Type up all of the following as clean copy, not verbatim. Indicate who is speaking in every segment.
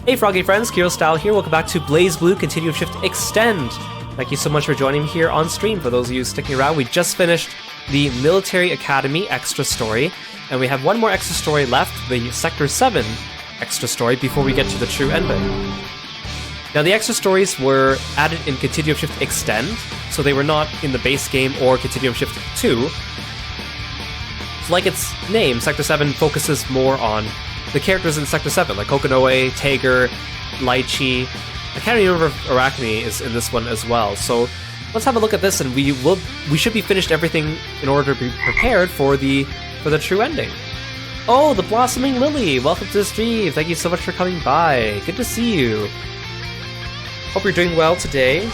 Speaker 1: Hey Froggy friends, Kirostyle here. Welcome back to BlazBlue Continuum Shift Extend. Thank you so much for joining me here on stream. For those of you sticking around, we just finished the Military Academy extra story, and we have one more extra story left, the Sector 7 extra story, before we get to the true ending. Now the extra stories were added in Continuum Shift Extend, so they were not in the base game or Continuum Shift 2. So like its name, Sector 7 focuses more on the characters in Sector 7, like Kokonoe, Tager, Lychee. I can't remember if Arachne is in this one as well. So let's have a look at this, and we should be finished everything in order to be prepared for the true ending. Oh, the Blossoming Lily! Welcome to the stream. Thank you so much for coming by. Good to see you. Hope you're doing well today.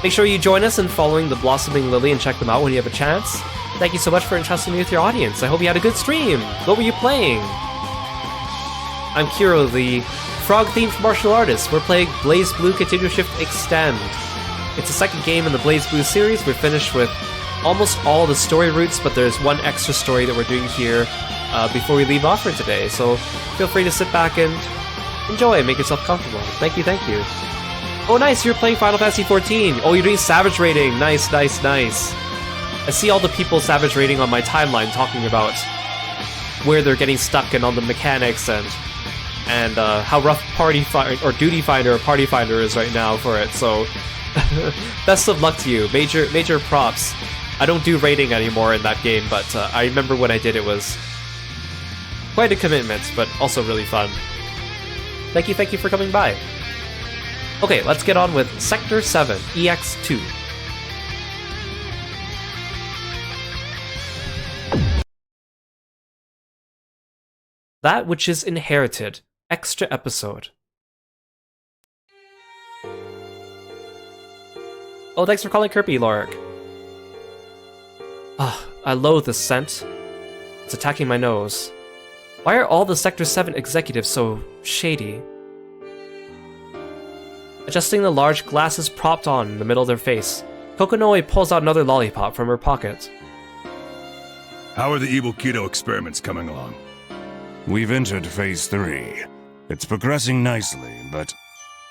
Speaker 1: Make sure you join us in following the Blossoming Lily and check them out when you have a chance. Thank you so much for entrusting me with your audience. I hope you had a good stream. What were you playing? I'm Kiro, the frog-themed martial artist. We're playing BlazBlue Continuum Shift Extend. It's the second game in the BlazBlue series. We're finished with almost all the story routes, but there's one extra story that we're doing here before we leave off for today. So feel free to sit back and enjoy and make yourself comfortable. Thank you, thank you. Oh nice, you're playing Final Fantasy XIV. Oh, you're doing Savage Rating. Nice, nice, nice. I see all the people Savage Rating on my timeline talking about where they're getting stuck and on the mechanics and how rough Duty Finder or Party Finder is right now for it. So best of luck to you. Major props. I don't do rating anymore in that game, but I remember when I did, it was quite a commitment, but also really fun. Thank you for coming by. Okay, let's get on with Sector 7, EX2. That which is inherited. Extra episode. Oh, thanks for calling Kirby, Lorik. I loathe this scent. It's attacking my nose. Why are all the Sector 7 executives so shady? Adjusting the large glasses propped on in the middle of their face, Kokonoe pulls out another lollipop from her pocket.
Speaker 2: How are the evil Kiro experiments coming along?
Speaker 3: We've entered Phase 3. It's progressing nicely, but...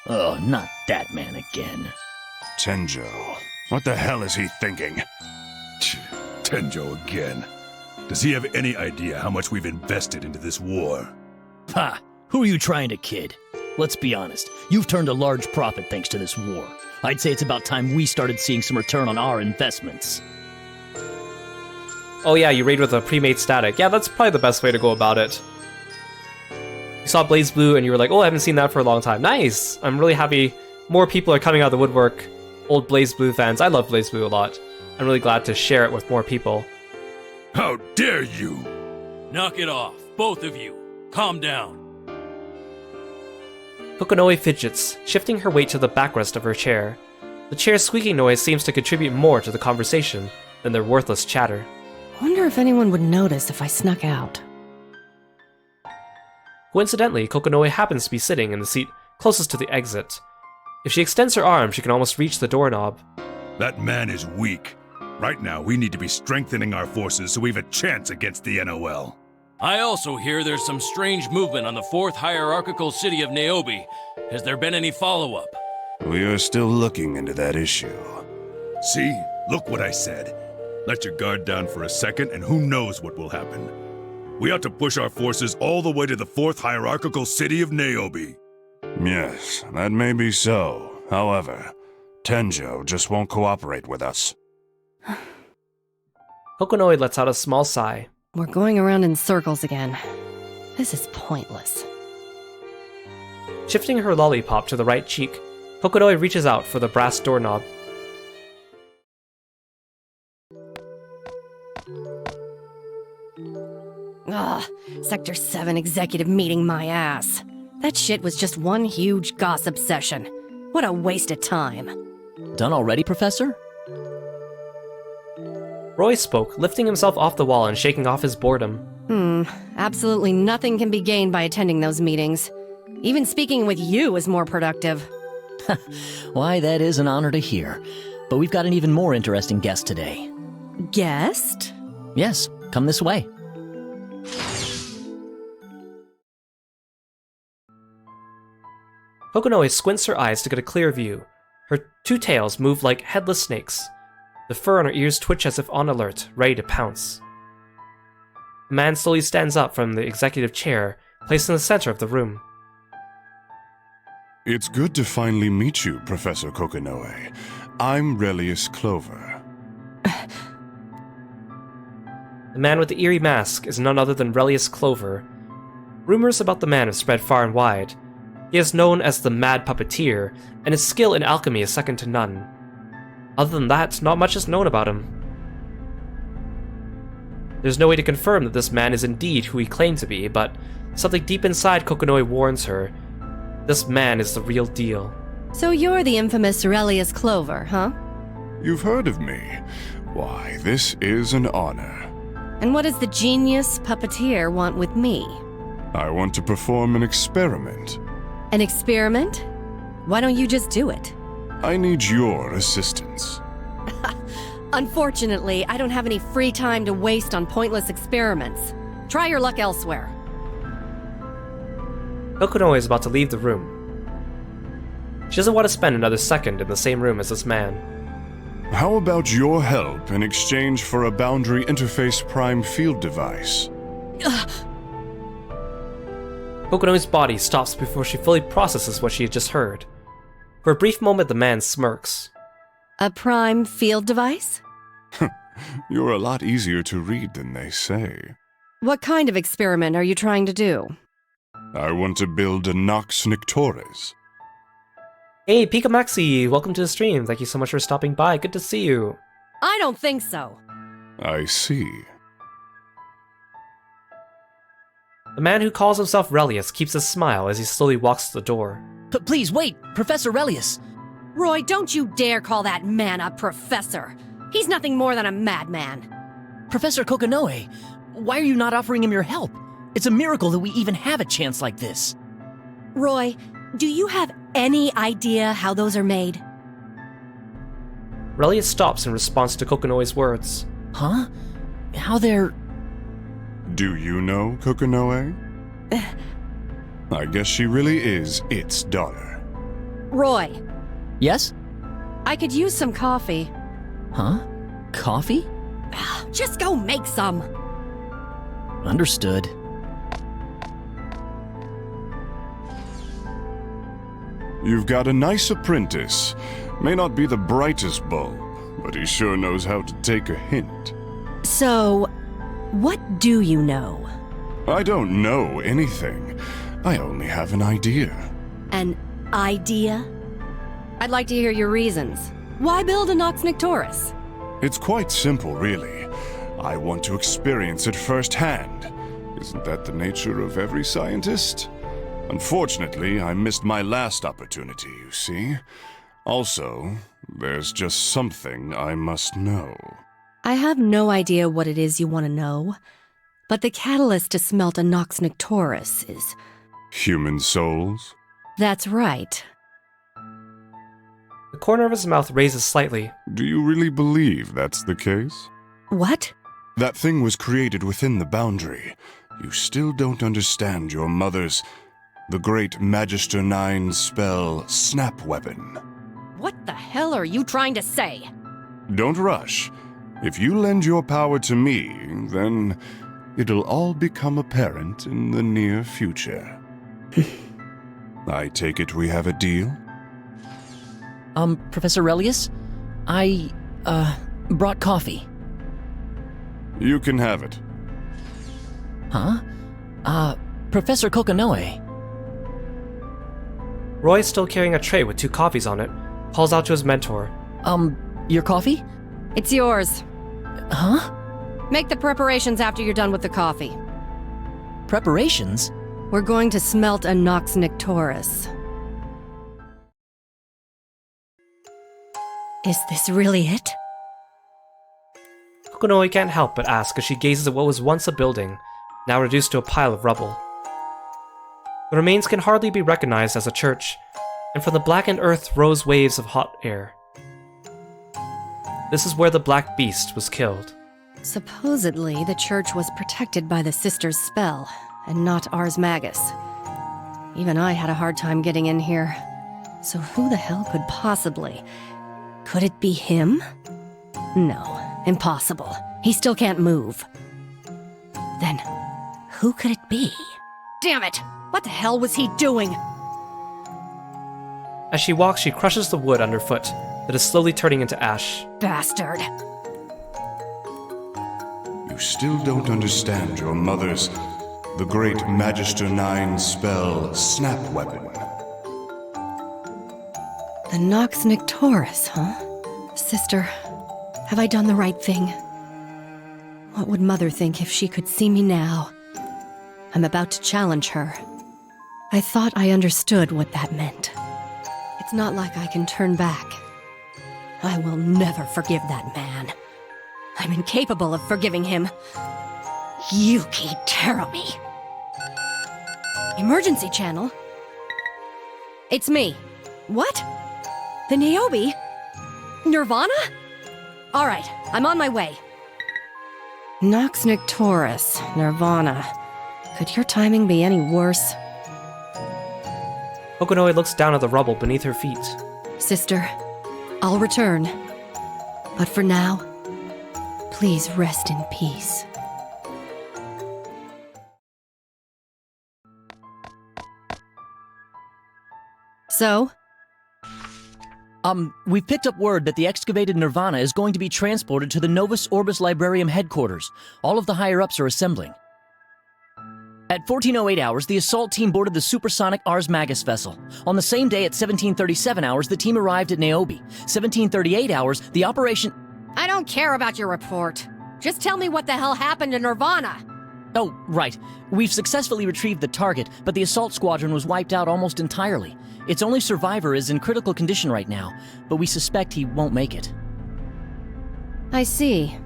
Speaker 4: Oh, not that man again.
Speaker 3: Tenjo, what the hell is he thinking?
Speaker 2: Tenjo again. Does he have any idea how much we've invested into this war?
Speaker 4: Ha! Who are you trying to kid? Let's be honest, you've turned a large profit thanks to this war. I'd say it's about time we started seeing some return on our investments.
Speaker 1: Oh yeah, you raid with a pre-made static. Yeah, that's probably the best way to go about it. You saw BlazBlue and you were like, oh, I haven't seen that for a long time. Nice! I'm really happy more people are coming out of the woodwork. Old BlazBlue fans. I love BlazBlue a lot. I'm really glad to share it with more people.
Speaker 2: How dare you!
Speaker 5: Knock it off, both of you. Calm down.
Speaker 1: Kokonoe fidgets, shifting her weight to the backrest of her chair. The chair's squeaking noise seems to contribute more to the conversation than their worthless chatter.
Speaker 6: Wonder if anyone would notice if I snuck out.
Speaker 1: Coincidentally, Kokonoe happens to be sitting in the seat closest to the exit. If she extends her arm, she can almost reach the doorknob.
Speaker 2: That man is weak. Right now, we need to be strengthening our forces so we have a chance against the NOL.
Speaker 5: I also hear there's some strange movement on the 4th hierarchical city of Niobe. Has there been any follow-up?
Speaker 3: We are still looking into that issue.
Speaker 2: See? Look what I said. Let your guard down for a second, and who knows what will happen. We ought to push our forces all the way to the 4th hierarchical city of Niobe.
Speaker 3: Yes, that may be so. However, Tenjo just won't cooperate with us.
Speaker 1: Kokonoe lets out a small sigh.
Speaker 6: We're going around in circles again. This is pointless.
Speaker 1: Shifting her lollipop to the right cheek, Kokonoe reaches out for the brass doorknob.
Speaker 6: Ugh, Sector 7 executive meeting my ass. That shit was just one huge gossip session. What a waste of time.
Speaker 4: Done already, Professor?
Speaker 1: Roy spoke, lifting himself off the wall and shaking off his boredom.
Speaker 6: Absolutely nothing can be gained by attending those meetings. Even speaking with you is more productive.
Speaker 4: Why, that is an honor to hear. But we've got an even more interesting guest today.
Speaker 6: Guest?
Speaker 4: Yes, come this way.
Speaker 1: Kokonoe squints her eyes to get a clear view. Her two tails move like headless snakes. The fur on her ears twitch as if on alert, ready to pounce. A man slowly stands up from the executive chair, placed in the center of the room.
Speaker 3: It's good to finally meet you, Professor Kokonoe. I'm Relius Clover.
Speaker 1: The man with the eerie mask is none other than Relius Clover. Rumors about the man have spread far and wide. He is known as the Mad Puppeteer, and his skill in alchemy is second to none. Other than that, not much is known about him. There's no way to confirm that this man is indeed who he claimed to be, but something deep inside Kokonoe warns her. This man is the real deal.
Speaker 6: So you're the infamous Relius Clover, huh?
Speaker 3: You've heard of me. Why, this is an honor.
Speaker 6: And what does the genius puppeteer want with me?
Speaker 3: I want to perform an experiment.
Speaker 6: An experiment? Why don't you just do it?
Speaker 3: I need your assistance.
Speaker 6: Unfortunately, I don't have any free time to waste on pointless experiments. Try your luck elsewhere.
Speaker 1: Kokonoe is about to leave the room. She doesn't want to spend another second in the same room as this man.
Speaker 3: How about your help in exchange for a boundary interface prime field device?
Speaker 1: Kokonoe's body stops before she fully processes what she had just heard. For a brief moment, the man smirks.
Speaker 6: A prime field device?
Speaker 3: You're a lot easier to read than they say.
Speaker 6: What kind of experiment are you trying to do?
Speaker 3: I want to build a Nox Nictoris.
Speaker 1: Hey, Pika Maxi, welcome to the stream. Thank you so much for stopping by. Good to see you.
Speaker 6: I don't think so.
Speaker 3: I see.
Speaker 1: The man who calls himself Relius keeps a smile as he slowly walks to the door.
Speaker 4: Please wait, Professor Relius.
Speaker 6: Roy, don't you dare call that man a professor. He's nothing more than a madman.
Speaker 4: Professor Kokonoe, why are you not offering him your help? It's a miracle that we even have a chance like this.
Speaker 6: Roy, do you have any idea how those are made?
Speaker 1: Relius stops in response to Kokonoe's words.
Speaker 4: Huh? How they're...
Speaker 3: Do you know Kokonoe? I guess she really is its daughter.
Speaker 6: Roy,
Speaker 4: Yes?
Speaker 6: I could use some coffee.
Speaker 4: Huh? Coffee?
Speaker 6: Just go make some.
Speaker 4: Understood.
Speaker 3: You've got a nice apprentice. May not be the brightest bulb, but he sure knows how to take a hint.
Speaker 6: So, what do you know?
Speaker 3: I don't know anything. I only have an idea.
Speaker 6: An idea? I'd like to hear your reasons. Why build a Nox Nictoris?
Speaker 3: It's quite simple, really. I want to experience it firsthand. Isn't that the nature of every scientist? Unfortunately, I missed my last opportunity, you see. Also, there's just something I must know.
Speaker 6: I have no idea what it is you want to know, but the catalyst to smelt a Nox Nictoris is...
Speaker 3: Human souls?
Speaker 6: That's right.
Speaker 1: The corner of his mouth raises slightly.
Speaker 3: Do you really believe that's the case?
Speaker 6: What?
Speaker 3: That thing was created within the boundary. You still don't understand your mother's... the great Magister 9 spell, Snap Weapon.
Speaker 6: What the hell are you trying to say?
Speaker 3: Don't rush. If you lend your power to me, then it'll all become apparent in the near future. I take it we have a deal?
Speaker 4: Professor Relius? I, brought coffee.
Speaker 3: You can have it.
Speaker 4: Huh? Professor Kokonoe.
Speaker 1: Roy, still carrying a tray with 2 coffees on it, calls out to his mentor.
Speaker 4: Your coffee?
Speaker 6: It's yours.
Speaker 4: Huh?
Speaker 6: Make the preparations after you're done with the coffee.
Speaker 4: Preparations?
Speaker 6: We're going to smelt a Nox Nictoris. Is this really it?
Speaker 1: Kokonoe can't help but ask as she gazes at what was once a building, now reduced to a pile of rubble. The remains can hardly be recognized as a church, and from the blackened earth rose waves of hot air. This is where the Black Beast was killed.
Speaker 6: Supposedly, the church was protected by the Sister's spell, and not Ars Magus. Even I had a hard time getting in here. So who the hell could possibly? Could it be him? No, impossible. He still can't move. Then, who could it be? Damn it! What the hell was he doing?
Speaker 1: As she walks, she crushes the wood underfoot that is slowly turning into ash.
Speaker 6: Bastard.
Speaker 3: You still don't understand your mother's, the great Magister 9 spell, Snap Weapon.
Speaker 6: The Nox Nictoris, huh? Sister, have I done the right thing? What would Mother think if she could see me now? I'm about to challenge her. I thought I understood what that meant. It's not like I can turn back. I will never forgive that man. I'm incapable of forgiving him. Yuki Terumi. Emergency channel? It's me. What? The Niobe? Nirvana? Alright, I'm on my way. Nox Nictoris, Nirvana. Could your timing be any worse?
Speaker 1: Okonoe looks down at the rubble beneath her feet.
Speaker 6: Sister, I'll return. But for now, please rest in peace. So?
Speaker 4: We've picked up word that the excavated Nirvana is going to be transported to the Novus Orbis Librarium headquarters. All of the higher-ups are assembling. At 1408 hours, the assault team boarded the supersonic Ars Magus vessel. On the same day at 1737 hours, the team arrived at Niobe. 1738 hours, the operation...
Speaker 6: I don't care about your report. Just tell me what the hell happened to Nirvana.
Speaker 4: Oh, right. We've successfully retrieved the target, but the assault squadron was wiped out almost entirely. Its only survivor is in critical condition right now, but we suspect he won't make it.
Speaker 6: I see.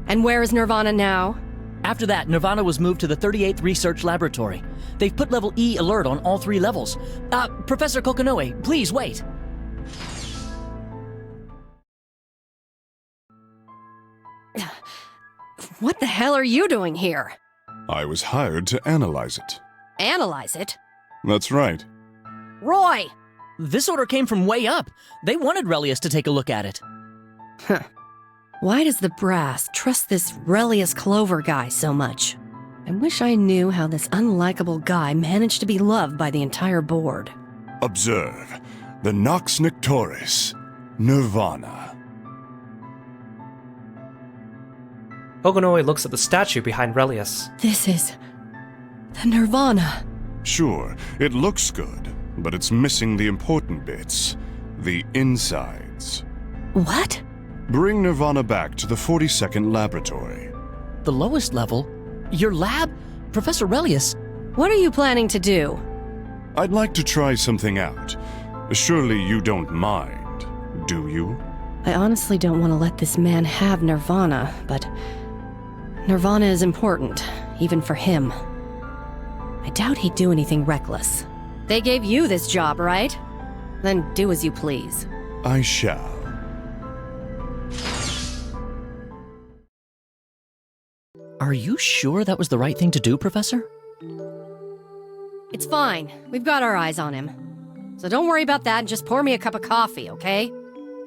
Speaker 6: And where is Nirvana now?
Speaker 4: After that, Nirvana was moved to the 38th Research Laboratory. They've put level E alert on all 3 levels. Professor Kokonoe, please wait.
Speaker 6: What the hell are you doing here?
Speaker 3: I was hired to analyze it.
Speaker 6: Analyze it?
Speaker 3: That's right.
Speaker 6: Roy!
Speaker 4: This order came from way up. They wanted Relius to take a look at it.
Speaker 6: Huh. Why does the brass trust this Relius Clover guy so much? I wish I knew how this unlikable guy managed to be loved by the entire board.
Speaker 3: Observe. The Nox Nictoris. Nirvana.
Speaker 1: Okonoe looks at the statue behind Relius.
Speaker 6: This is... the Nirvana.
Speaker 3: Sure, it looks good, but it's missing the important bits. The insides.
Speaker 6: What?
Speaker 3: Bring Nirvana back to the 42nd laboratory.
Speaker 4: The lowest level? Your lab? Professor Relius?
Speaker 6: What are you planning to do?
Speaker 3: I'd like to try something out. Surely you don't mind, do you?
Speaker 6: I honestly don't want to let this man have Nirvana, but... Nirvana is important, even for him. I doubt he'd do anything reckless. They gave you this job, right? Then do as you please.
Speaker 3: I shall.
Speaker 4: Are you sure that was the right thing to do, Professor?
Speaker 6: It's fine. We've got our eyes on him. So don't worry about that and just pour me a cup of coffee, okay?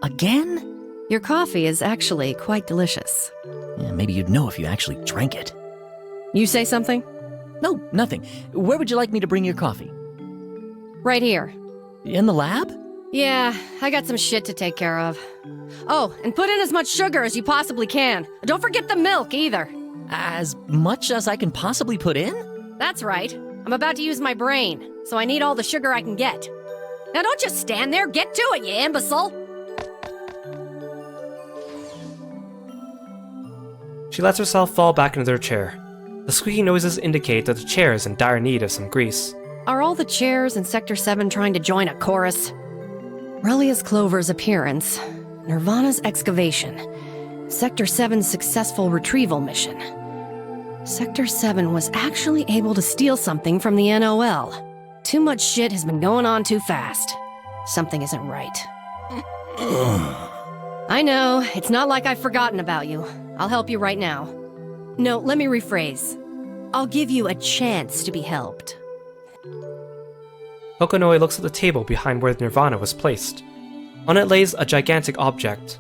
Speaker 4: Again?
Speaker 6: Your coffee is actually quite delicious.
Speaker 4: Yeah, maybe you'd know if you actually drank it.
Speaker 6: You say something?
Speaker 4: No, nothing. Where would you like me to bring your coffee?
Speaker 6: Right here.
Speaker 4: In the lab?
Speaker 6: Yeah, I got some shit to take care of. Oh, and put in as much sugar as you possibly can. Don't forget the milk, either.
Speaker 4: As much as I can possibly put in?
Speaker 6: That's right. I'm about to use my brain, so I need all the sugar I can get. Now don't just stand there, get to it, you imbecile!
Speaker 1: She lets herself fall back into her chair. The squeaky noises indicate that the chair is in dire need of some grease.
Speaker 6: Are all the chairs in Sector 7 trying to join a chorus? Relius Clover's appearance, Nirvana's excavation, Sector 7's successful retrieval mission. Sector 7 was actually able to steal something from the NOL. Too much shit has been going on too fast. Something isn't right. I know, it's not like I've forgotten about you. I'll help you right now. No, let me rephrase. I'll give you a chance to be helped.
Speaker 1: Kokonoe looks at the table behind where Nirvana was placed. On it lays a gigantic object.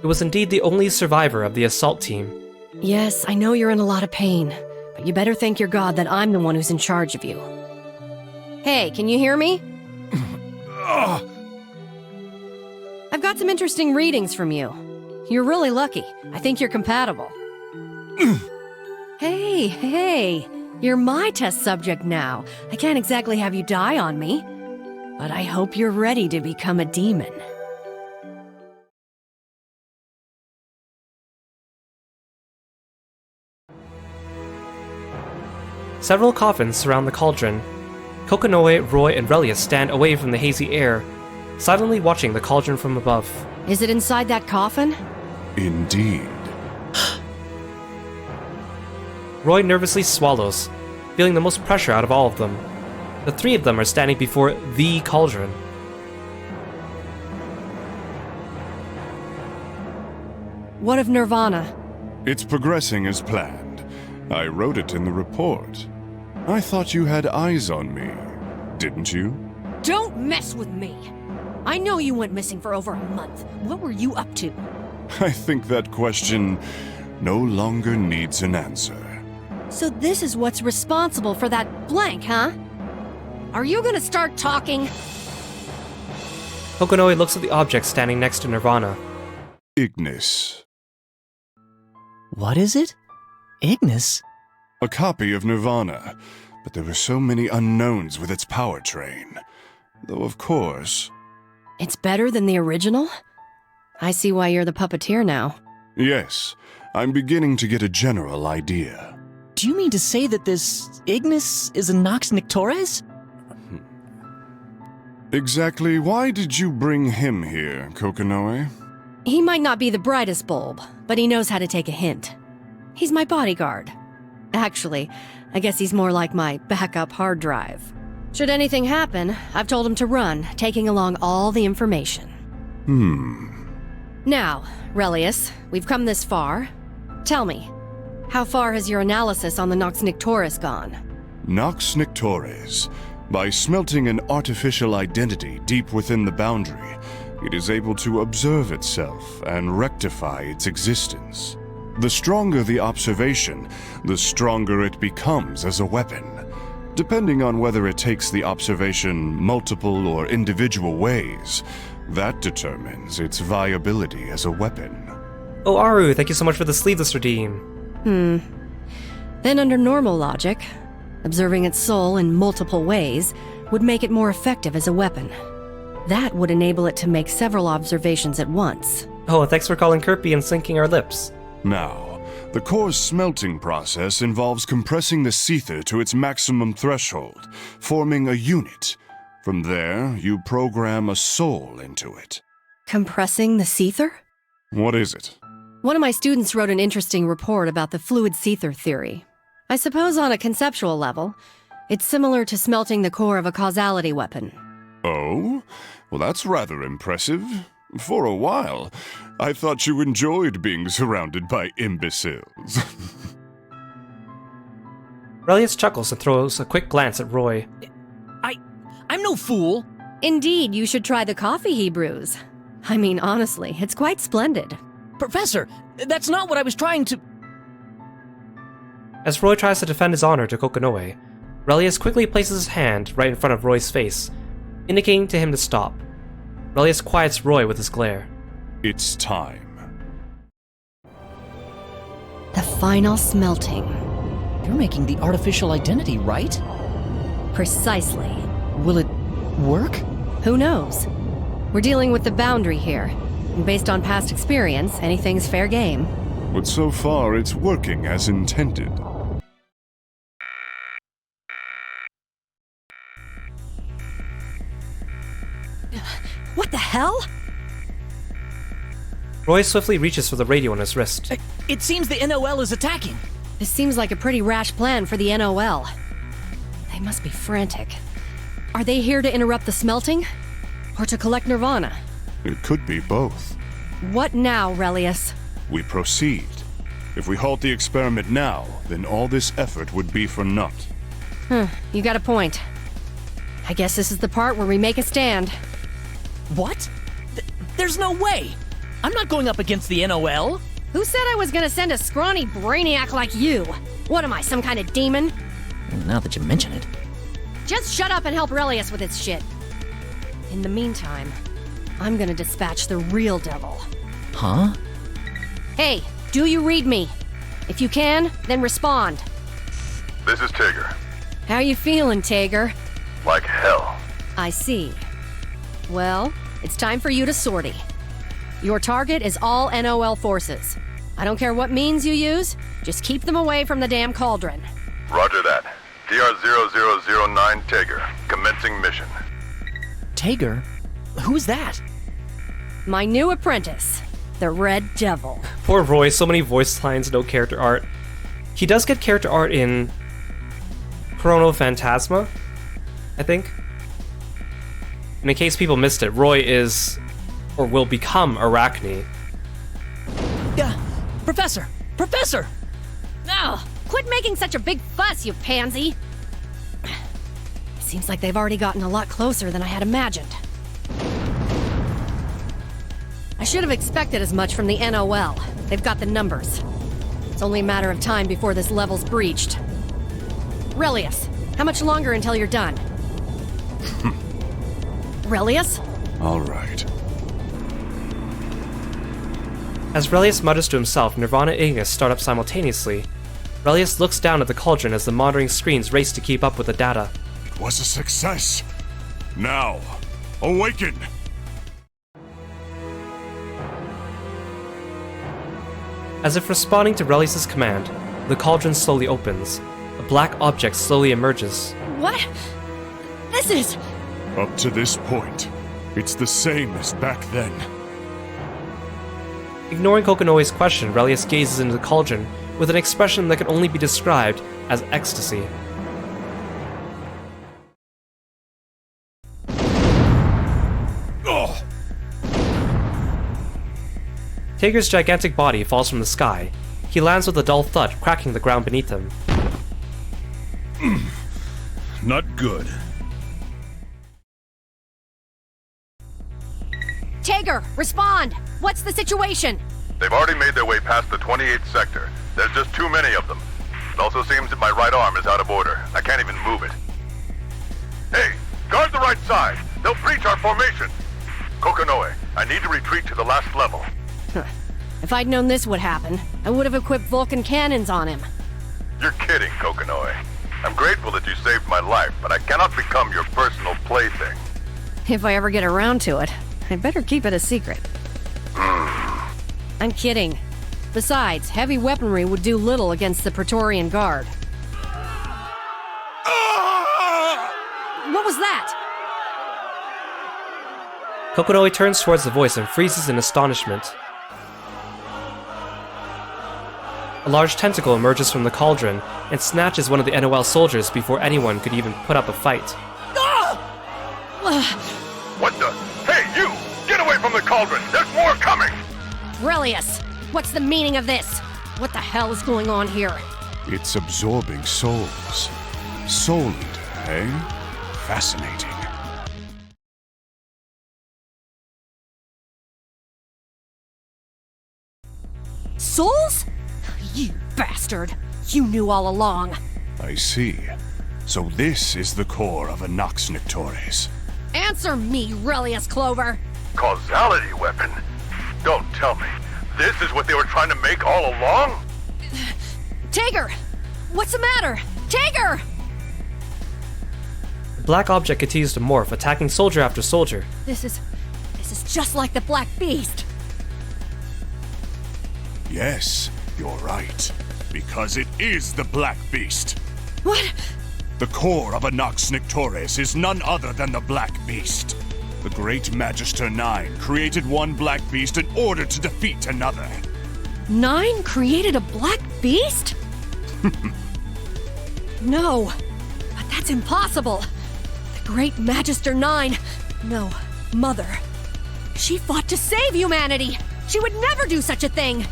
Speaker 1: It was indeed the only survivor of the assault team.
Speaker 6: Yes, I know you're in a lot of pain, but you better thank your god that I'm the one who's in charge of you. Hey, can you hear me? I've got some interesting readings from you. You're really lucky. I think you're compatible. Hey, you're my test subject now. I can't exactly have you die on me, but I hope you're ready to become a demon.
Speaker 1: Several coffins surround the cauldron. Kokonoe, Roy, and Relius stand away from the hazy air, silently watching the cauldron from above.
Speaker 6: Is it inside that coffin?
Speaker 3: Indeed.
Speaker 1: Roy nervously swallows, feeling the most pressure out of all of them. The three of them are standing before the cauldron.
Speaker 6: What of Nirvana?
Speaker 3: It's progressing as planned. I wrote it in the report. I thought you had eyes on me, didn't you?
Speaker 6: Don't mess with me! I know you went missing for over a month. What were you up to?
Speaker 3: I think that question no longer needs an answer.
Speaker 6: So this is what's responsible for that blank, huh? Are you gonna start talking?
Speaker 1: Kokonoe looks at the object standing next to Nirvana.
Speaker 3: Ignis.
Speaker 4: What is it? Ignis?
Speaker 3: A copy of Nirvana, but there were so many unknowns with its powertrain. Though, of course...
Speaker 6: It's better than the original? I see why you're the puppeteer now.
Speaker 3: Yes, I'm beginning to get a general idea.
Speaker 4: Do you mean to say that this Ignis is a Nox Nictores?
Speaker 3: Exactly why did you bring him here, Kokonoe?
Speaker 6: He might not be the brightest bulb, but he knows how to take a hint. He's my bodyguard. Actually, I guess he's more like my backup hard drive. Should anything happen, I've told him to run, taking along all the information. Now, Relius, we've come this far. Tell me, how far has your analysis on the Nox Nictores gone?
Speaker 3: Nox Nictores. By smelting an artificial identity deep within the boundary, it is able to observe itself and rectify its existence. The stronger the observation, the stronger it becomes as a weapon. Depending on whether it takes the observation multiple or individual ways, that determines its viability as a weapon.
Speaker 1: Oh, Aru, thank you so much for the sleeveless redeem.
Speaker 6: Then under normal logic, observing its soul in multiple ways would make it more effective as a weapon. That would enable it to make several observations at once.
Speaker 1: Oh, thanks for calling Kirby and syncing our lips.
Speaker 3: Now, the core's smelting process involves compressing the seether to its maximum threshold, forming a unit. From there, you program a soul into it.
Speaker 6: Compressing the seether?
Speaker 3: What is it?
Speaker 6: One of my students wrote an interesting report about the fluid seether theory. I suppose on a conceptual level, it's similar to smelting the core of a causality weapon.
Speaker 3: Oh? Well, that's rather impressive. For a while, I thought you enjoyed being surrounded by imbeciles.
Speaker 1: Relius chuckles and throws a quick glance at Roy.
Speaker 4: I'm no fool.
Speaker 6: Indeed, you should try the coffee he brews. I mean, honestly, it's quite splendid.
Speaker 4: Professor, that's not what I was trying to...
Speaker 1: As Roy tries to defend his honor to Kokonoe, Relius quickly places his hand right in front of Roy's face, indicating to him to stop. Relius quiets Roy with his glare.
Speaker 3: It's time.
Speaker 6: The final smelting.
Speaker 4: You're making the artificial identity, right?
Speaker 6: Precisely.
Speaker 4: Will it work?
Speaker 6: Who knows? We're dealing with the boundary here, and based on past experience, anything's fair game.
Speaker 3: But so far, it's working as intended.
Speaker 6: What the hell?
Speaker 1: Roy swiftly reaches for the radio on his wrist.
Speaker 4: It seems the NOL is attacking.
Speaker 6: This seems like a pretty rash plan for the NOL. They must be frantic. Are they here to interrupt the smelting? Or to collect Nirvana?
Speaker 3: It could be both.
Speaker 6: What now, Relius?
Speaker 3: We proceed. If we halt the experiment now, then all this effort would be for naught.
Speaker 6: You got a point. I guess this is the part where we make a stand.
Speaker 4: What? There's no way! I'm not going up against the NOL!
Speaker 6: Who said I was gonna send a scrawny brainiac like you? What am I, some kind of demon?
Speaker 4: Now that you mention it.
Speaker 6: Just shut up and help Relius with his shit. In the meantime, I'm gonna dispatch the real devil.
Speaker 4: Huh?
Speaker 6: Hey, do you read me? If you can, then respond.
Speaker 7: This is Tigger.
Speaker 6: How you feeling, Tager?
Speaker 7: Like hell.
Speaker 6: I see. Well, it's time for you to sortie. Your target is all NOL forces. I don't care what means you use, just keep them away from the damn cauldron.
Speaker 7: Roger that. DR0009 Tigger, commencing mission.
Speaker 4: Tager? Who's that?
Speaker 6: My new apprentice, the Red Devil.
Speaker 1: Poor Roy, so many voice lines, no character art. He does get character art in Chrono Phantasma, I think. And in case people missed it, Roy is, or will become, Arachne.
Speaker 4: Yeah, Professor! Professor!
Speaker 6: No, quit making such a big fuss, you pansy! Seems like they've already gotten a lot closer than I had imagined. I should have expected as much from the NOL. They've got the numbers. It's only a matter of time before this level's breached. Relius, how much longer until you're done? Relius?
Speaker 3: All right.
Speaker 1: As Relius mutters to himself, Nirvana and Ignis start up simultaneously. Relius looks down at the cauldron as the monitoring screens race to keep up with the data.
Speaker 3: It was a success. Now, awaken!
Speaker 1: As if responding to Relius' command, the cauldron slowly opens. A black object slowly emerges.
Speaker 6: What? This is...
Speaker 3: Up to this point, it's the same as back then.
Speaker 1: Ignoring Kokonoe's question, Relius gazes into the cauldron with an expression that can only be described as ecstasy.
Speaker 3: Oh!
Speaker 1: Tager's gigantic body falls from the sky. He lands with a dull thud, cracking the ground beneath him.
Speaker 2: Not good.
Speaker 6: Tager, respond! What's the situation?
Speaker 7: They've already made their way past the 28th sector. There's just too many of them. It also seems that my right arm is out of order. I can't even move it. Hey, guard the right side. They'll breach our formation. Kokonoe, I need to retreat to the last level.
Speaker 6: If I'd known this would happen, I would have equipped Vulcan cannons on him.
Speaker 7: You're kidding, Kokonoe. I'm grateful that you saved my life, but I cannot become your personal plaything.
Speaker 6: If I ever get around to it, I'd better keep it a secret. I'm kidding. Besides, heavy weaponry would do little against the Praetorian Guard. What was that?
Speaker 1: Kokonoe turns towards the voice and freezes in astonishment. A large tentacle emerges from the cauldron and snatches one of the NOL soldiers before anyone could even put up a fight.
Speaker 7: What the? Hey, you! Get away from the cauldron! There's more coming!
Speaker 6: Relius, what's the meaning of this? What the hell is going on here?
Speaker 3: It's absorbing souls. Soul Eater, eh? Fascinating.
Speaker 6: Souls? You bastard! You knew all along.
Speaker 3: I see. So this is the core of a Nox Nictores.
Speaker 6: Answer me, Relius Clover!
Speaker 7: Causality weapon? Don't tell me. This is what they were trying to make all along?
Speaker 6: Tager! What's the matter? Tager!
Speaker 1: The black object continues to morph, attacking soldier after soldier.
Speaker 6: This is just like the Black Beast.
Speaker 3: Yes, you're right. Because it is the Black Beast.
Speaker 6: What?
Speaker 3: The core of a Nox Nictores is none other than the Black Beast. The Great Magister 9 created one Black Beast in order to defeat another.
Speaker 6: 9 created a Black Beast? No, but that's impossible. The Great Magister 9, no, Mother. She fought to save humanity. She would never do such a thing.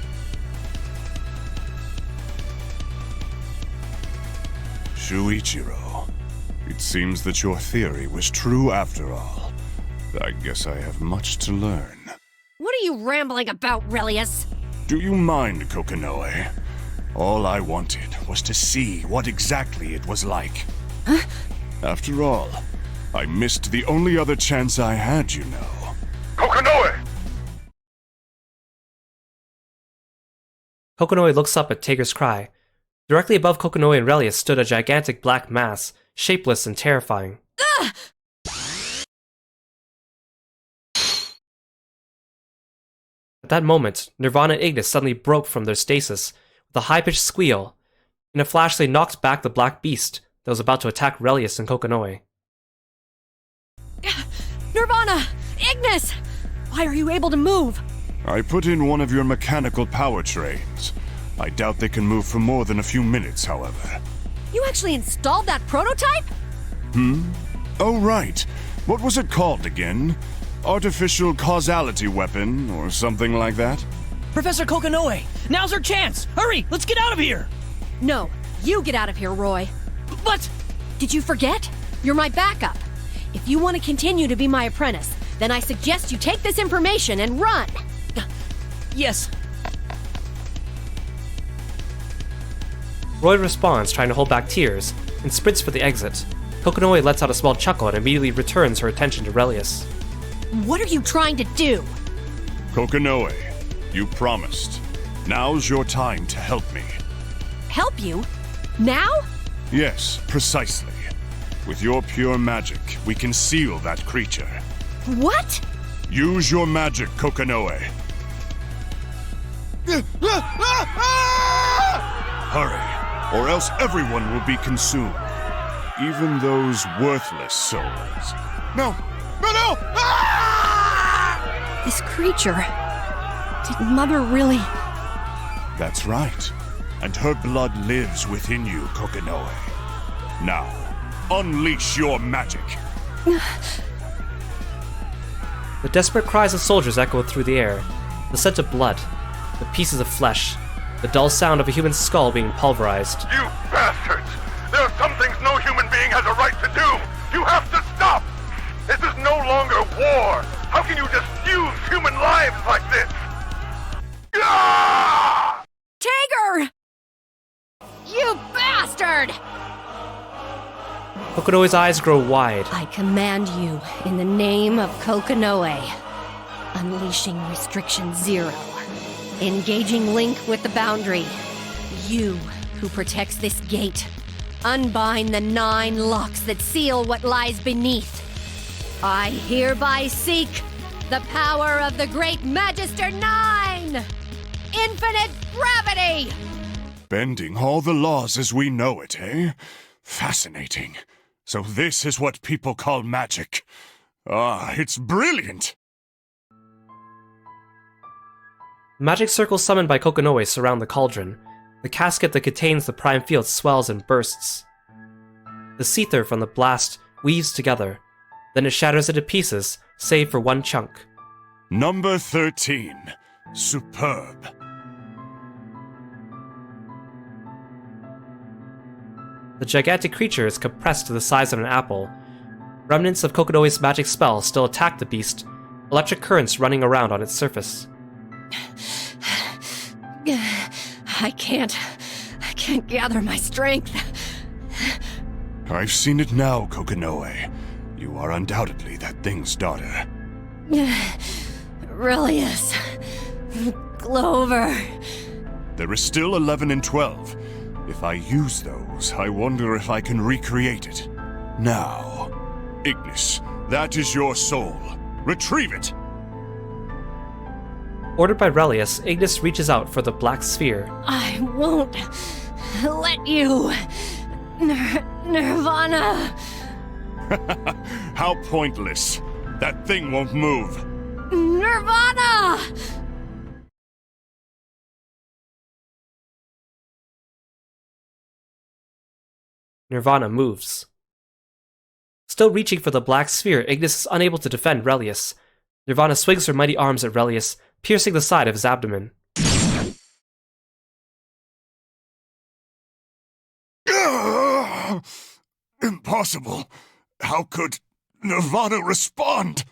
Speaker 3: Shuichiro, It seems that your theory was true after all. I guess I have much to learn.
Speaker 6: What are you rambling about, Relius?
Speaker 3: Do you mind, Kokonoe? All I wanted was to see what exactly it was like.
Speaker 6: Huh?
Speaker 3: After all, I missed the only other chance I had, you know.
Speaker 7: Kokonoe!
Speaker 1: Kokonoe looks up at Tager's cry. Directly above Kokonoe and Relius stood a gigantic black mass, shapeless and terrifying.
Speaker 6: Ah!
Speaker 1: At that moment, Nirvana and Ignis suddenly broke from their stasis with a high-pitched squeal. In a flash, they knocked back the black beast that was about to attack Relius and Kokonoe.
Speaker 6: Nirvana! Ignis! Why are you able to move?
Speaker 3: I put in one of your mechanical power trains. I doubt they can move for more than a few minutes, however.
Speaker 6: You actually installed that prototype?
Speaker 3: Oh, right. What was it called again? Artificial causality weapon, or something like that?
Speaker 4: Professor Kokonoe, now's our chance! Hurry, let's get out of here!
Speaker 6: No, you get out of here, Roy.
Speaker 4: But...
Speaker 6: Did you forget? You're my backup. If you want to continue to be my apprentice, then I suggest you take this information and run.
Speaker 4: Yes.
Speaker 1: Roy responds, trying to hold back tears, and sprints for the exit. Kokonoe lets out a small chuckle and immediately returns her attention to Relius.
Speaker 6: What are you trying to do?
Speaker 3: Kokonoe, you promised. Now's your time to help me.
Speaker 6: Help you? Now?
Speaker 3: Yes, precisely. With your pure magic, we can seal that creature.
Speaker 6: What?
Speaker 3: Use your magic, Kokonoe. Hurry, or else everyone will be consumed. Even those worthless souls. No! No, no!
Speaker 6: This creature... Did Mother really...
Speaker 3: That's right. And her blood lives within you, Kokonoe. Now, unleash your magic.
Speaker 1: The desperate cries of soldiers echoed through the air. The scent of blood, the pieces of flesh, the dull sound of a human skull being pulverized.
Speaker 7: You bastards! There are some things no human being has a right to do! You have to stop! This is no longer war! How can you just use human lives like this? Ah!
Speaker 6: Tager! You bastard!
Speaker 1: Kokonoe's eyes grow wide.
Speaker 6: I command you in the name of Kokonoe. Unleashing Restriction 0. Engaging Link with the boundary. You who protects this gate. Unbind the 9 locks that seal what lies beneath. I hereby seek the power of the Great Magister 9! Infinite gravity!
Speaker 3: Bending all the laws as we know it, eh? Fascinating. So this is what people call magic. Ah, it's brilliant!
Speaker 1: Magic circles summoned by Kokonoe surround the cauldron. The casket that contains the prime field swells and bursts. The seether from the blast weaves together. Then it shatters into pieces, save for one chunk.
Speaker 3: Number 13. Superb.
Speaker 1: The gigantic creature is compressed to the size of an apple. Remnants of Kokonoe's magic spell still attack the beast, electric currents running around on its surface.
Speaker 6: I can't gather my strength.
Speaker 3: I've seen it now, Kokonoe. You are undoubtedly that thing's daughter.
Speaker 6: Relius. Clover.
Speaker 3: There is still 11 and 12. If I use those, I wonder if I can recreate it. Now, Ignis, that is your soul. Retrieve it!
Speaker 1: Ordered by Relius, Ignis reaches out for the black sphere.
Speaker 6: I won't let you. Nirvana.
Speaker 3: How pointless. That thing won't move.
Speaker 6: Nirvana!
Speaker 1: Nirvana moves. Still reaching for the black sphere, Ignis is unable to defend Relius. Nirvana swings her mighty arms at Relius, piercing the side of his abdomen.
Speaker 3: impossible. How could Nirvana respond?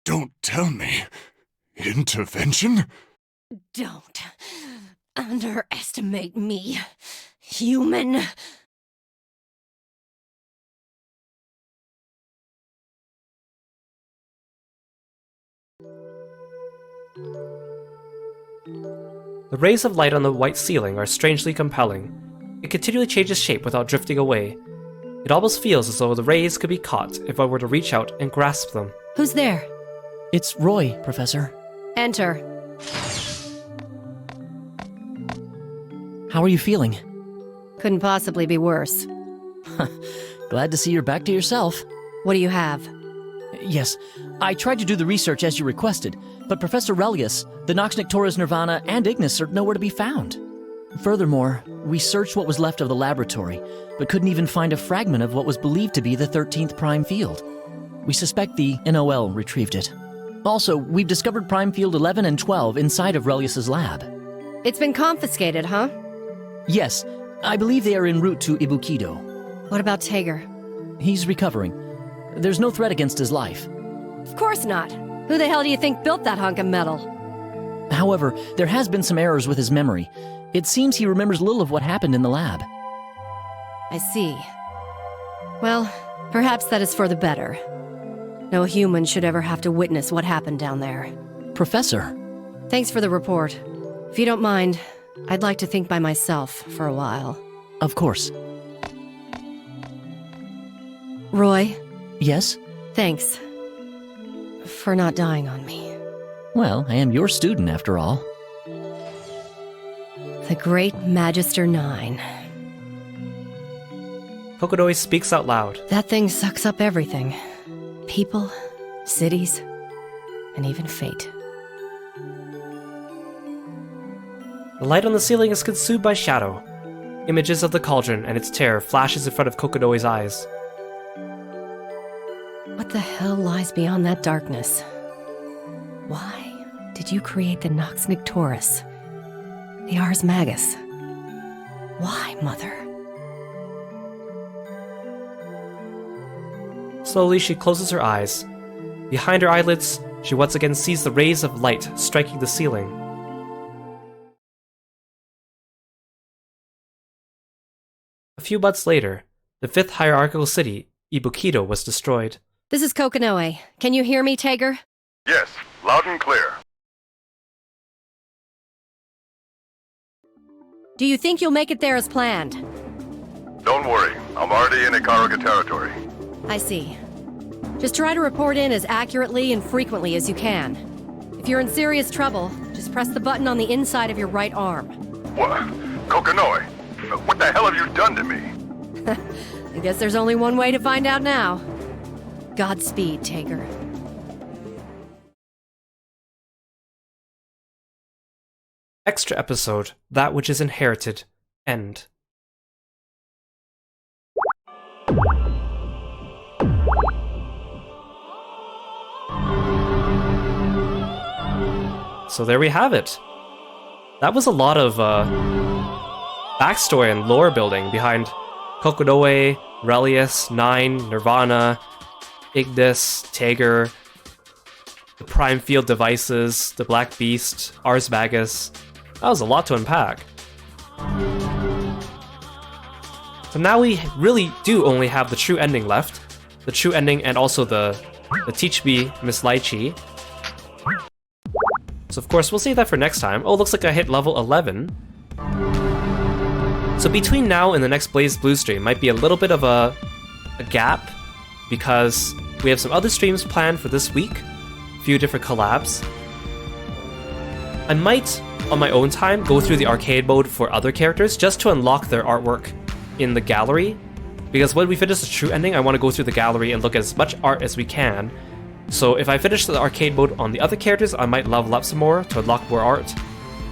Speaker 3: Don't tell me. Intervention?
Speaker 6: Don't underestimate me, human.
Speaker 1: The rays of light on the white ceiling are strangely compelling. It continually changes shape without drifting away. It almost feels as though the rays could be caught if I were to reach out and grasp them.
Speaker 6: Who's there?
Speaker 4: It's Roy, Professor.
Speaker 6: Enter.
Speaker 4: How are you feeling?
Speaker 6: Couldn't possibly be worse.
Speaker 4: Glad to see you're back to yourself.
Speaker 6: What do you have?
Speaker 4: Yes, I tried to do the research as you requested, but Professor Relius, the Nox Nictoris Nirvana, and Ignis are nowhere to be found. Furthermore, we searched what was left of the laboratory, but couldn't even find a fragment of what was believed to be the 13th Prime Field. We suspect the NOL retrieved it. Also, we've discovered Prime Field 11 and 12 inside of Relius's lab.
Speaker 6: It's been confiscated, huh?
Speaker 4: Yes, I believe they are en route to Ibukido.
Speaker 6: What about Tager?
Speaker 4: He's recovering. There's no threat against his life.
Speaker 6: Of course not. Who the hell do you think built that hunk of metal?
Speaker 4: However, there has been some errors with his memory. It seems he remembers little of what happened in the lab.
Speaker 6: I see. Well, perhaps that is for the better. No human should ever have to witness what happened down there.
Speaker 4: Professor.
Speaker 6: Thanks for the report. If you don't mind, I'd like to think by myself for a while.
Speaker 4: Of course.
Speaker 6: Roy?
Speaker 4: Yes?
Speaker 6: Thanks. For not dying on me.
Speaker 4: Well, I am your student after all.
Speaker 6: The Great Magister 9.
Speaker 1: Kokodoi speaks out loud.
Speaker 6: That thing sucks up everything. People, cities, and even fate.
Speaker 1: The light on the ceiling is consumed by shadow. Images of the cauldron and its terror flashes in front of Kokodoi's eyes.
Speaker 6: What the hell lies beyond that darkness? Why did you create the Nox Nictoris? The Ars Magus? Why, Mother?
Speaker 1: Slowly, she closes her eyes. Behind her eyelids, she once again sees the rays of light striking the ceiling. A few months later, the fifth hierarchical city, Ibukido, was destroyed.
Speaker 6: This is Kokonoe. Can you hear me, Tager?
Speaker 7: Yes, loud and clear.
Speaker 6: Do you think you'll make it there as planned?
Speaker 7: Don't worry, I'm already in Ikaruga territory.
Speaker 6: I see. Just try to report in as accurately and frequently as you can. If you're in serious trouble, just press the button on the inside of your right arm.
Speaker 7: What? Kokonoe, what the hell have you done to me?
Speaker 6: I guess there's only one way to find out now. Godspeed, Tager.
Speaker 1: Extra episode, That Which is Inherited, end. So there we have it. That was a lot of backstory and lore building behind Kokodoe, Relius, 9, Nirvana, Ignis, Tager, the Prime Field devices, the Black Beast, Ars Magus. That was a lot to unpack. So now we really do only have the true ending left. The true ending and also the Teach Me, Miss Lychee. So of course, we'll save that for next time. Oh, looks like I hit level 11. So between now and the next BlazBlue stream might be a little bit of a gap, because we have some other streams planned for this week. A few different collabs. I might, on my own time, go through the arcade mode for other characters just to unlock their artwork in the gallery. Because when we finish the true ending, I want to go through the gallery and look at as much art as we can. So if I finish the arcade mode on the other characters, I might level up some more to unlock more art.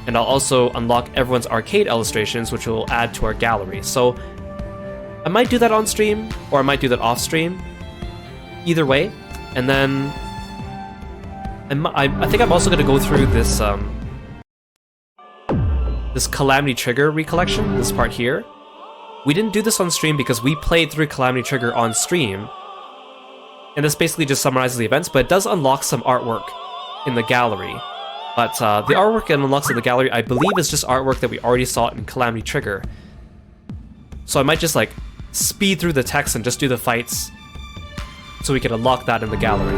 Speaker 1: And I'll also unlock everyone's arcade illustrations, which will add to our gallery. So I might do that on stream, or I might do that off stream. Either way. And then I think I'm also going to go through this this Calamity Trigger recollection, this part here. We didn't do this on stream because we played through Calamity Trigger on stream. And this basically just summarizes the events, but it does unlock some artwork in the gallery. But the artwork it unlocks in the gallery, I believe, is just artwork that we already saw in Calamity Trigger. So I might just like speed through the text and just do the fights so we can unlock that in the gallery.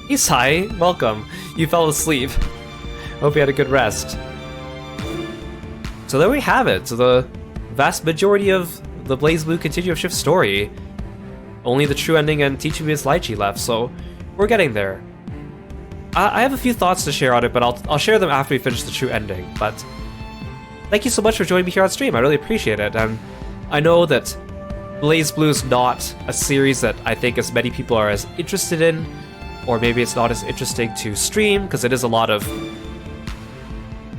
Speaker 1: Isai, welcome. You fell asleep. Hope you had a good rest. So there we have it. So the vast majority of the BlazBlue Continuum Shift story. Only the true ending and Teachubi's Lychee left, so we're getting there. I have a few thoughts to share on it, but I'll share them after we finish the true ending. But thank you so much for joining me here on stream. I really appreciate it, and I know that BlazBlue is not a series that I think as many people are as interested in, or maybe it's not as interesting to stream, because it is a lot of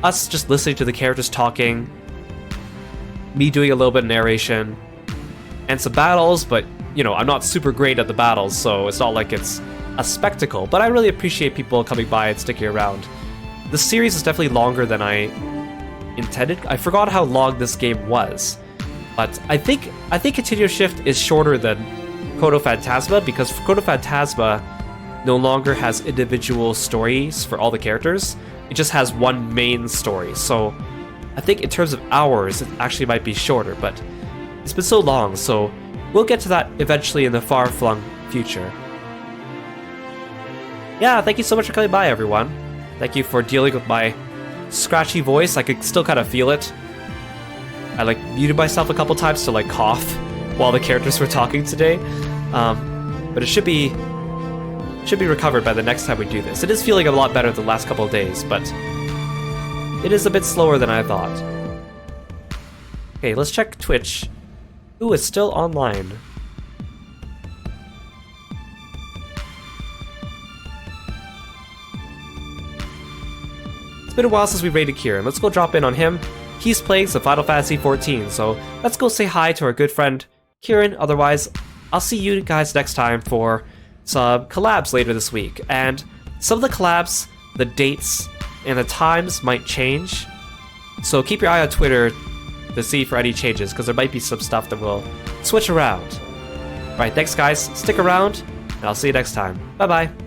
Speaker 1: us just listening to the characters talking, me doing a little bit of narration, and some battles, but, you know, I'm not super great at the battles, so it's not like it's a spectacle, but I really appreciate people coming by and sticking around. The series is definitely longer than I intended. I forgot how long this game was, but I think Continuum Shift is shorter than Kodo Phantasma, because Kodo Phantasma no longer has individual stories for all the characters. It just has one main story, so I think in terms of hours, it actually might be shorter, but it's been so long, so we'll get to that eventually in the far-flung future. Yeah, thank you so much for coming by, everyone. Thank you for dealing with my scratchy voice. I could still kind of feel it. I like muted myself a couple times to like cough while the characters were talking today, but it should be recovered by the next time we do this. It is feeling a lot better the last couple of days, but it is a bit slower than I thought. Okay, let's check Twitch. Ooh, it's still online. It's been a while since we raided Kieran. Let's go drop in on him. He's playing some Final Fantasy XIV, so let's go say hi to our good friend Kieran. Otherwise, I'll see you guys next time for some collabs later this week. And some of the collabs, the dates, and the times might change. So keep your eye on Twitter to see for any changes, because there might be some stuff that will switch around. Alright, thanks guys, stick around, and I'll see you next time. Bye bye.